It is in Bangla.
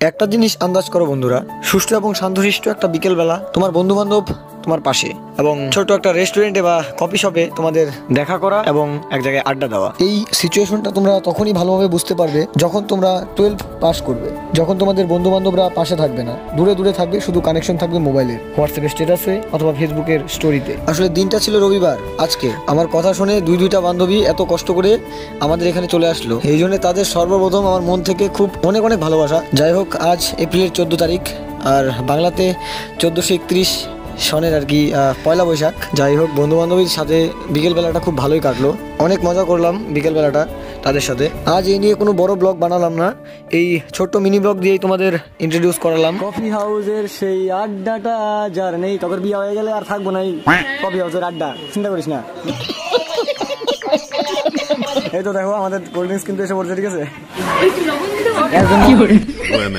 একটা জিনিস আন্দাজ করো বন্ধুরা, সুষ্ঠু এবং শান্তশিষ্ট একটা বিকেল বেলা, তোমার বন্ধু বান্ধব তোমার পাশে এবং ছোট একটা রেস্টুরেন্টে বা কফি শপে তোমাদের দেখা করা এবং এক জায়গায় আড্ডা দেওয়া। এই সিচুয়েশনটা তোমরা তখনই ভালোভাবে বুঝতে পারবে যখন তোমরা 12 পাস করবে, যখন তোমাদের বন্ধু বান্ধবরা পাশে থাকবে না, দূরে দূরে থাকবে, শুধু কানেকশন থাকবে মোবাইলের, হোয়াটসঅ্যাপের স্ট্যাটাসে অথবা ফেসবুকের স্টোরিতে। আসলে দিনটা ছিল রবিবার। আজকে আমার কথা শুনে দুইটা বান্ধবী এত কষ্ট করে আমাদের এখানে চলে আসলো, এই জন্য তাদের সর্বপ্রথম আমার মন থেকে খুব অনেক অনেক ভালোবাসা। যাই হোক, আজ এপ্রিলের 14 তারিখ আর বাংলাতে 1431 সনের আর কি পয়লা বৈশাখ। যাই হোক, বন্ধু বান্ধবীর সাথে বিকেল বেলাটা খুব ভালোই কাটলো, অনেক মজা করলাম বিকেল বেলাটা তাদের সাথে। আজ এই নিয়ে কোনো বড় ব্লগ বানালাম না, এই ছোট্ট মিনি ব্লগ দিয়েই তোমাদের ইন্ট্রোডিউস করালাম। কফি হাউসের সেই আড্ডাটা যার নেই, তোর বিয়ে হয়ে গেলে আর থাকবো না এই কফি হাউসের আড্ডা, চিন্তা করিস না। এই তো দেখো আমাদের কোল্ড ড্রিঙ্কস কিন্তু এসে পড়ছে, ঠিক আছে।